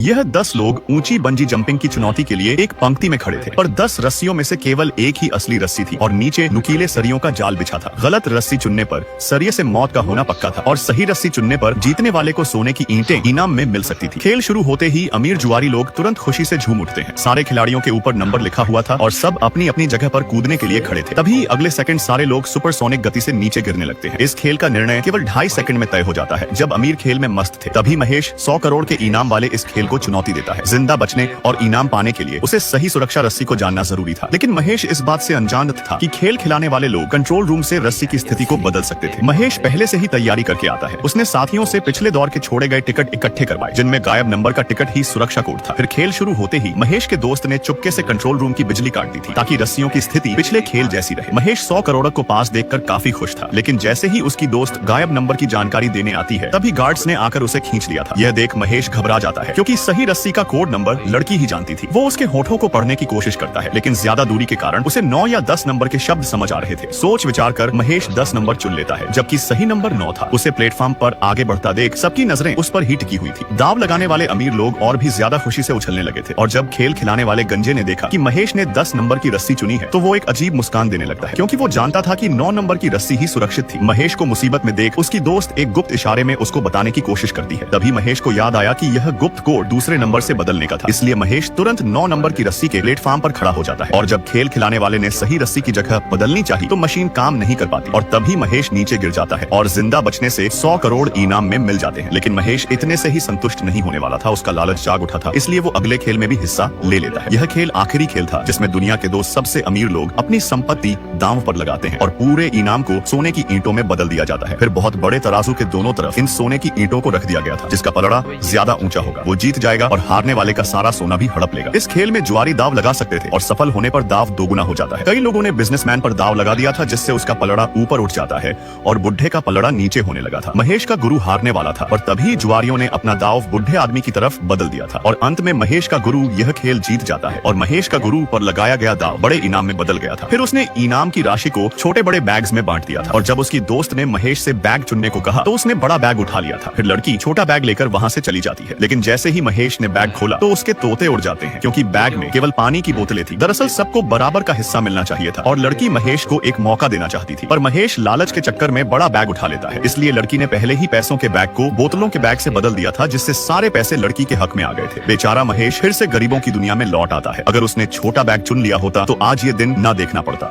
यह 10 लोग ऊंची बंजी जंपिंग की चुनौती के लिए एक पंक्ति में खड़े थे, पर 10 रस्सियों में से केवल एक ही असली रस्सी थी और नीचे नुकीले सरियों का जाल बिछा था। गलत रस्सी चुनने पर सरिये से मौत का होना पक्का था और सही रस्सी चुनने पर जीतने वाले को सोने की ईंटें इनाम में मिल सकती थी। खेल शुरू होते ही अमीर जुआरी लोग तुरंत खुशी से झूम उठते हैं। सारे खिलाड़ियों के ऊपर नंबर लिखा हुआ था और सब अपनी अपनी जगह पर कूदने के लिए खड़े थे। तभी अगले सेकंड सारे लोग सुपरसोनिक गति से नीचे गिरने लगते हैं। इस खेल का निर्णय केवल 2.5 सेकंड में तय हो जाता है। जब अमीर खेल में मस्त थे, तभी महेश 100 करोड़ के इनाम वाले इस खेल को चुनौती देता है। जिंदा बचने और इनाम पाने के लिए उसे सही सुरक्षा रस्सी को जानना जरूरी था, लेकिन महेश इस बात से अनजान था कि खेल खिलाने वाले लोग कंट्रोल रूम से रस्सी की स्थिति को बदल सकते थे। महेश पहले से ही तैयारी करके आता है। उसने साथियों से पिछले दौर के छोड़े गए टिकट इकट्ठे करवाए, जिनमें गायब नंबर का टिकट ही सुरक्षा कोड था। फिर खेल शुरू होते ही महेश के दोस्त ने चुपके से कंट्रोल रूम की बिजली काट दी थी, ताकि रस्सियों की स्थिति पिछले खेल जैसी रहे। महेश 100 करोड़ को पास देखकर काफी खुश था, लेकिन जैसे ही उसकी दोस्त गायब नंबर की जानकारी देने आती है, तभी गार्ड्स ने आकर उसे खींच लिया था। यह देख महेश घबरा जाता है, क्योंकि सही रस्सी का कोड नंबर लड़की ही जानती थी। वो उसके होठों को पढ़ने की कोशिश करता है, लेकिन ज्यादा दूरी के कारण उसे 9 या 10 नंबर के शब्द समझ आ रहे थे। सोच विचार कर महेश 10 नंबर चुन लेता है, जबकि सही नंबर 9 था। उसे प्लेटफॉर्म पर आगे बढ़ता देख सबकी नजरें उस पर ही टिकी हुई थी। दाव लगाने वाले अमीर लोग और भी ज्यादा खुशी से उछलने लगे थे, और जब खेल खिलाने वाले गंजे ने देखा कि महेश ने 10 नंबर की रस्सी चुनी है, तो वो एक अजीब मुस्कान देने लगता है, क्योंकि वो जानता था कि 9 नंबर की रस्सी ही सुरक्षित थी। महेश को मुसीबत में देख उसकी दोस्त एक गुप्त इशारे में उसको बताने की कोशिश करती है। तभी महेश को याद आया कि यह गुप्त कोड दूसरे नंबर से बदलने का था, इसलिए महेश तुरंत 9 नंबर की रस्सी के प्लेटफॉर्म पर खड़ा हो जाता है। और जब खेल खिलाने वाले ने सही रस्सी की जगह बदलनी चाहिए, तो मशीन काम नहीं कर पाती, और तभी महेश नीचे गिर जाता है और जिंदा बचने से 100 करोड़ इनाम में मिल जाते हैं। लेकिन महेश इतने से ही संतुष्ट नहीं होने वाला था। उसका लालच जाग उठा था, इसलिए वो अगले खेल में भी हिस्सा ले लेता है। यह खेल आखिरी खेल था जिसमें दुनिया के 2 सबसे अमीर लोग अपनी संपत्ति दांव पर लगाते हैं और पूरे इनाम को सोने की ईंटों में बदल दिया जाता है। फिर बहुत बड़े तराजू के दोनों तरफ इन सोने की ईंटों को रख दिया गया था, जिसका पलड़ा ज्यादा ऊंचा होगा वो जीत जाएगा और हारने वाले का सारा सोना भी हड़प लेगा। इस खेल में जुआरी दाव लगा सकते थे और सफल होने पर दाव दोगुना हो जाता है। कई लोगों ने बिजनेसमैन पर दाव लगा दिया था, जिससे उसका पलड़ा ऊपर उठ जाता है और बुढ़े का पलड़ा नीचे होने लगा था। महेश का गुरु हारने वाला था, और तभी जुआरियों ने अपना दाव बुढ़े आदमी की तरफ बदल दिया था, और अंत में महेश का गुरु यह खेल जीत जाता है और महेश का गुरु पर लगाया गया दाव बड़े इनाम में बदल गया था। फिर उसने इनाम की राशि को छोटे बड़े बैग्स में बांट दिया था, और जब उसकी दोस्त ने महेश से बैग चुनने को कहा, तो उसने बड़ा बैग उठा लिया था। फिर लड़की छोटा बैग लेकर वहाँ से चली जाती है, लेकिन जैसे ही महेश ने बैग खोला, तो उसके तोते उड़ जाते हैं, क्योंकि बैग में केवल पानी की बोतलें थी। दरअसल सबको बराबर का हिस्सा मिलना चाहिए था, और लड़की महेश को एक मौका देना चाहती थी, पर महेश लालच के चक्कर में बड़ा बैग उठा लेता है। इसलिए लड़की ने पहले ही पैसों के बैग को बोतलों के बैग से बदल दिया था, जिससे सारे पैसे लड़की के हक में आ गए थे। बेचारा महेश फिर से गरीबों की दुनिया में लौट आता है। अगर उसने छोटा बैग चुन लिया होता, तो आज ये दिन ना देखना पड़ता।